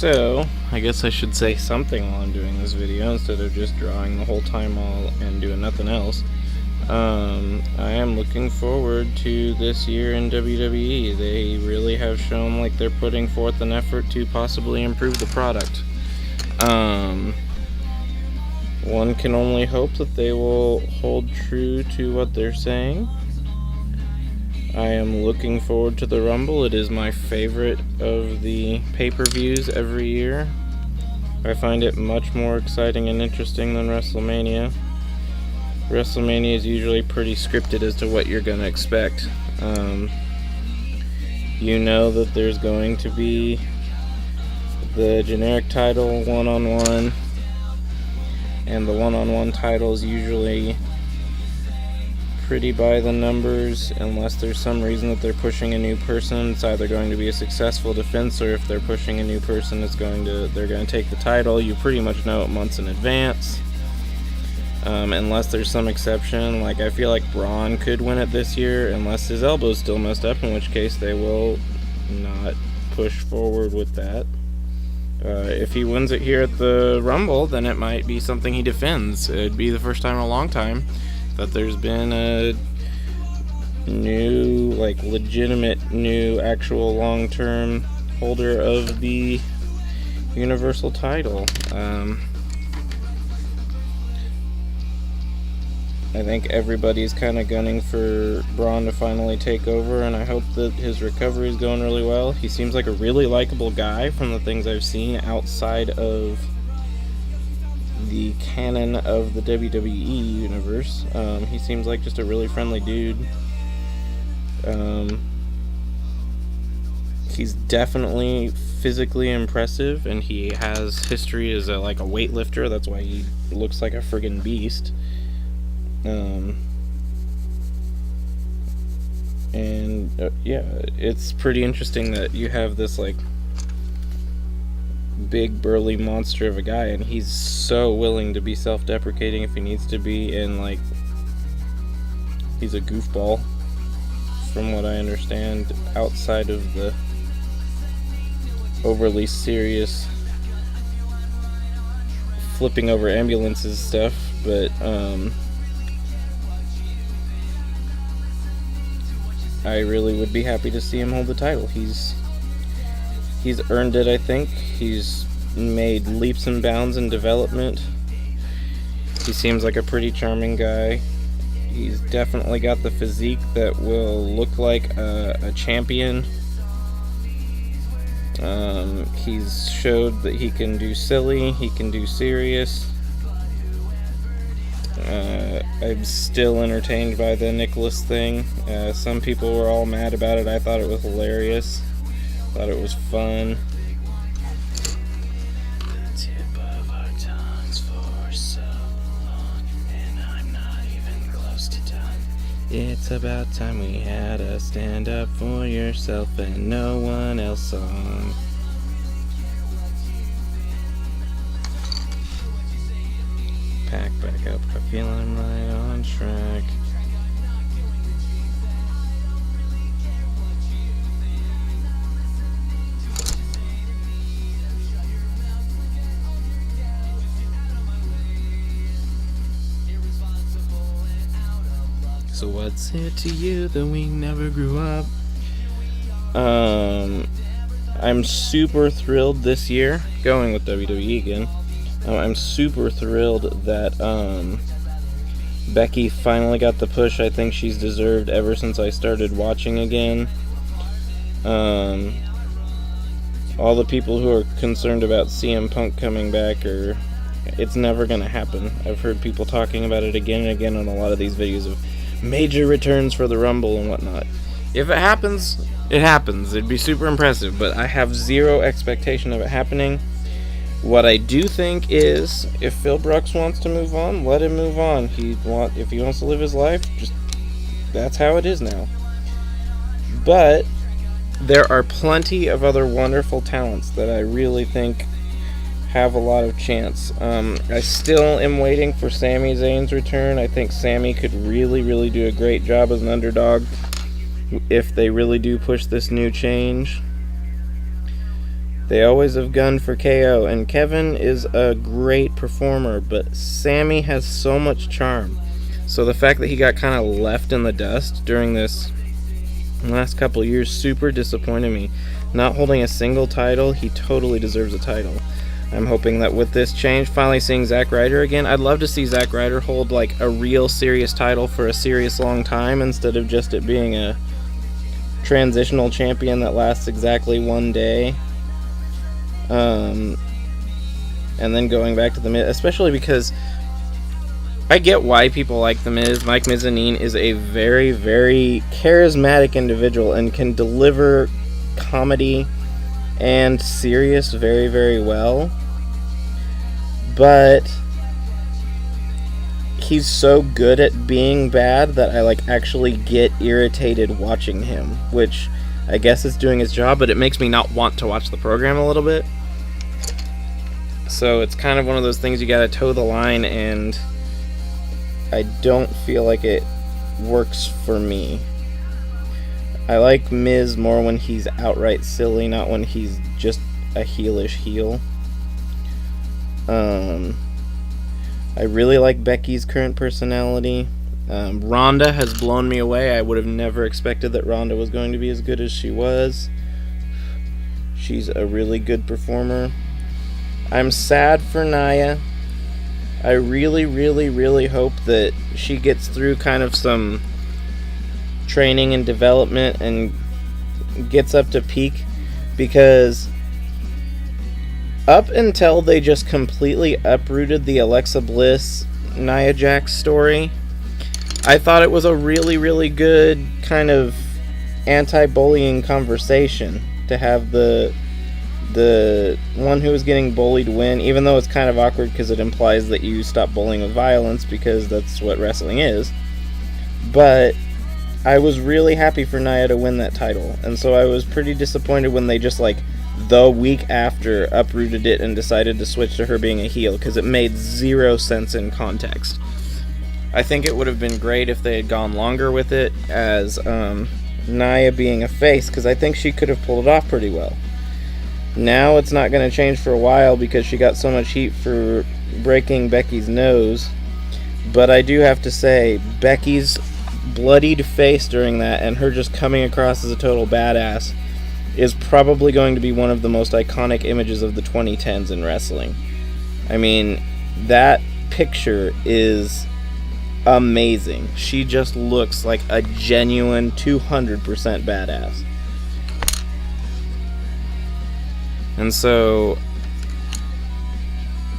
So, I guess I should say something while I'm doing this video instead of just drawing the whole time and doing nothing else. I am looking forward to this year in WWE. They really have shown like they're putting forth an effort to possibly improve the product. One can only hope that they will hold true to what they're saying. I am looking forward to the Rumble. It is my favorite of the pay-per-views every year. I find it much more exciting and interesting than WrestleMania. WrestleMania is usually pretty scripted as to what you're going to expect. You know that there's going to be the generic title one-on-one, and the one-on-one title is usually pretty by the numbers, unless there's some reason that they're pushing a new person. It's either going to be a successful defense, or if they're pushing a new person, they're going to take the title. You pretty much know it months in advance, unless there's some exception. Like I feel like Braun could win it this year, unless his elbow's still messed up, in which case they will not push forward with that. If he wins it here at the Rumble, then it might be something he defends. It'd be the first time in a long time that there's been a new, like legitimate new, actual long-term holder of the Universal title. I think everybody's kind of gunning for Braun to finally take over, and I hope that his recovery is going really well. He seems like a really likable guy from the things I've seen outside of the canon of the WWE universe. He seems like just a really friendly dude. He's definitely physically impressive, and he has history as a weightlifter. That's why he looks like a friggin' beast. Yeah, it's pretty interesting that you have this big burly monster of a guy, and he's so willing to be self-deprecating if he needs to be, and he's a goofball from what I understand, outside of the overly serious flipping over ambulances stuff. But I really would be happy to see him hold the title. He's earned it, I think. He's made leaps and bounds in development. He seems like a pretty charming guy. He's definitely got the physique that will look like a champion. He's showed that he can do silly, he can do serious. I'm still entertained by the Nicholas thing. Some people were all mad about it. I thought it was hilarious. Thought it was fun. Tip of our tongues for so long, and I'm not even close to done. It's about time we had a stand up for yourself and no one else song. Pack back up, I feel I'm right on track. So what's it to you that we never grew up? I'm super thrilled this year, going with WWE again. I'm super thrilled that Becky finally got the push I think she's deserved ever since I started watching again. All the people who are concerned about CM Punk coming back, it's never going to happen. I've heard people talking about it again and again on a lot of these videos of major returns for the Rumble and whatnot. If it happens, it happens. It'd be super impressive, but I have zero expectation of it happening. What I do think is, if Phil Brooks wants to move on, let him move on. If he wants to live his life, that's how it is now. But there are plenty of other wonderful talents that I really think have a lot of chance. I still am waiting for Sami Zayn's return. I think Sami could really, really do a great job as an underdog if they really do push this new change. They always have gunned for KO, and Kevin is a great performer, but Sammy has so much charm. So the fact that he got kind of left in the dust during this last couple years super disappointed me. Not holding a single title, he totally deserves a title. I'm hoping that with this change, finally seeing Zack Ryder again, I'd love to see Zack Ryder hold like a real serious title for a serious long time instead of just it being a transitional champion that lasts exactly one day. And then going back to The Miz, especially because I get why people like The Miz. Mike Mizanin is a very, very charismatic individual and can deliver comedy and serious very, very well. But he's so good at being bad that I like actually get irritated watching him, which I guess is doing his job, but it makes me not want to watch the program a little bit. So it's kind of one of those things you gotta toe the line, and I don't feel like it works for me. I like Miz more when he's outright silly, not when he's just a heelish heel. I really like Becky's current personality. Ronda has blown me away. I would have never expected that Ronda was going to be as good as she was. She's a really good performer. I'm sad for Nia. I really, really, really hope that she gets through kind of some training and development and gets up to peak, because up until they just completely uprooted the Alexa Bliss Nia Jax story, I thought it was a really, really good kind of anti-bullying conversation to have the one who was getting bullied win, even though it's kind of awkward because it implies that you stop bullying with violence, because that's what wrestling is. But I was really happy for Nia to win that title, and so I was pretty disappointed when they just like the week after uprooted it and decided to switch to her being a heel, because it made zero sense in context. I think it would have been great if they had gone longer with it as Nia being a face, because I think she could have pulled it off pretty well. Now it's not going to change for a while because she got so much heat for breaking Becky's nose, but I do have to say, Becky's bloodied face during that and her just coming across as a total badass is probably going to be one of the most iconic images of the 2010s in wrestling. I mean, that picture is amazing. She just looks like a genuine 200% badass. And so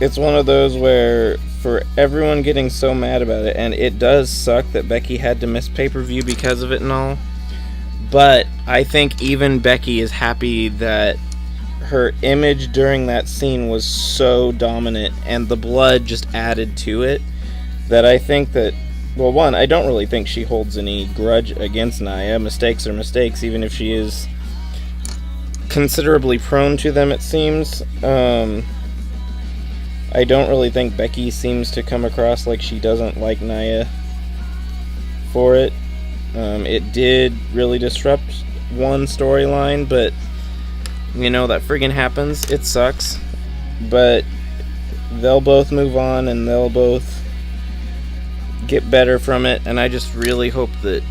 it's one of those where, for everyone getting so mad about it, and it does suck that Becky had to miss pay-per-view because of it and all, but I think even Becky is happy that her image during that scene was so dominant and the blood just added to it, that I think that, well, one, I don't really think she holds any grudge against Nia. Mistakes are mistakes, even if she is considerably prone to them, it seems. I don't really think Becky seems to come across like she doesn't like Nia for it. It did really disrupt one storyline, but you know, that friggin' happens. It sucks, but they'll both move on and they'll both get better from it, and I just really hope that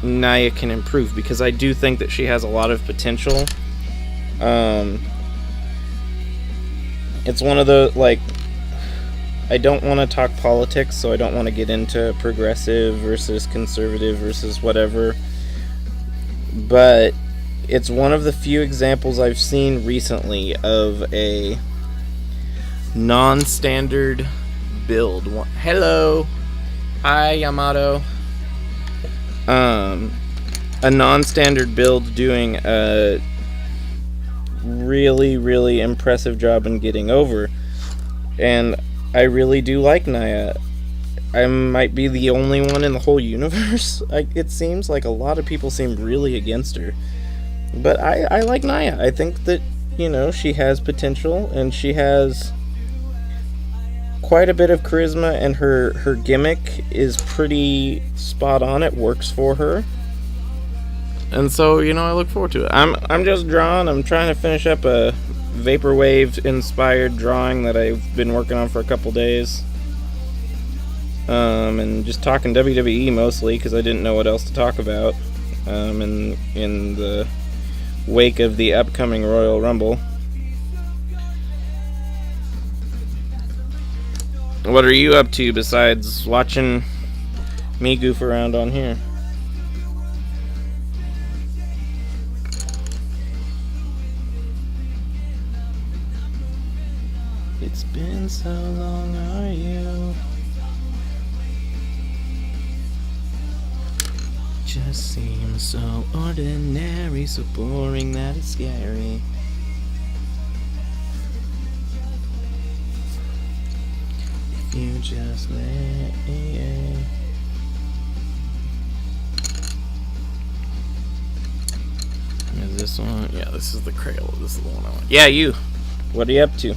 Nia can improve, because I do think that she has a lot of potential. It's one of the, like, I don't want to talk politics, so I don't want to get into progressive versus conservative versus whatever, but it's one of the few examples I've seen recently of a non-standard build. Hello! Hi, Yamato. A non-standard build doing a really, really impressive job in getting over. And I really do like Nia. I might be the only one in the whole universe. It seems like a lot of people seem really against her. But I like Nia. I think that, you know, she has potential, and she has quite a bit of charisma, and her gimmick is pretty spot on. It works for her. And so, you know, I look forward to it. I'm just drawing. I'm trying to finish up a vaporwave inspired drawing that I've been working on for a couple days. And just talking WWE mostly because I didn't know what else to talk about. In the wake of the upcoming Royal Rumble. What are you up to besides watching me goof around on here? It's been so long, are you? Just seems so ordinary, so boring that it's scary. If you just let Is this one? Yeah, this is the Crayola. This is the one I want. Yeah, you. What are you up to?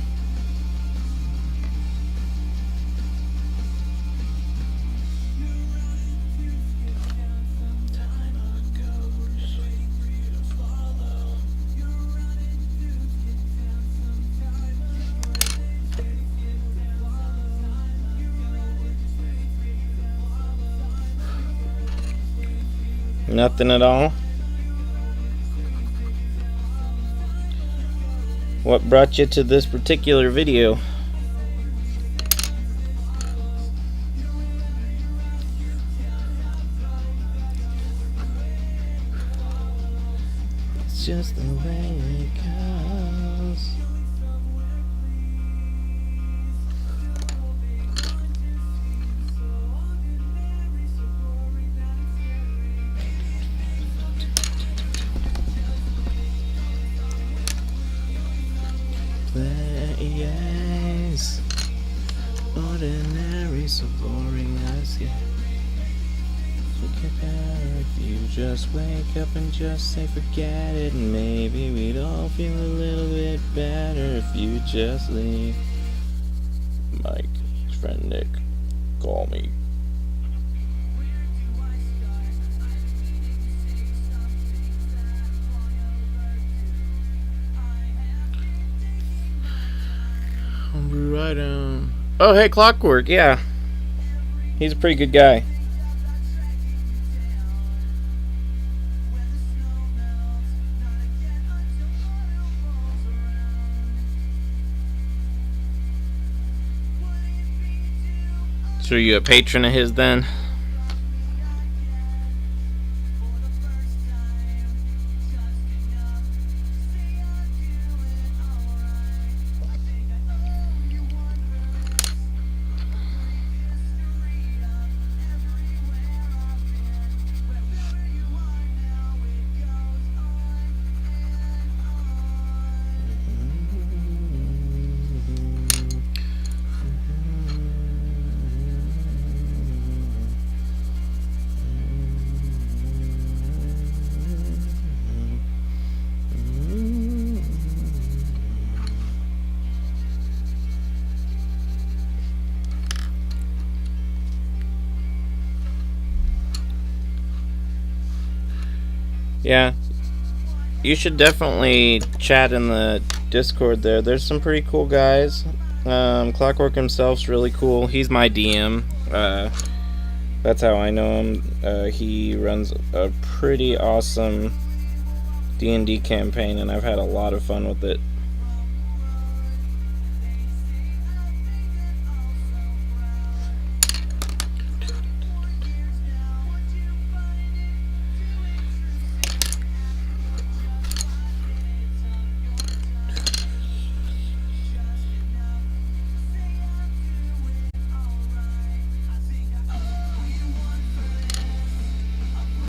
Nothing at all? What brought you to this particular video? It's just the way it goes. Yes, ordinary, so boring as yeah. Forget better if you just wake up and just say forget it, and maybe we'd all feel a little bit better if you just leave. Mike, his friend Nick, call me. Right on. Oh, hey, Clockwork, yeah. He's a pretty good guy. So are you a patron of his then? Yeah, you should definitely chat in the Discord there. There's some pretty cool guys. Clockwork himself's really cool. He's my DM. That's how I know him. He runs a pretty awesome D&D campaign, and I've had a lot of fun with it.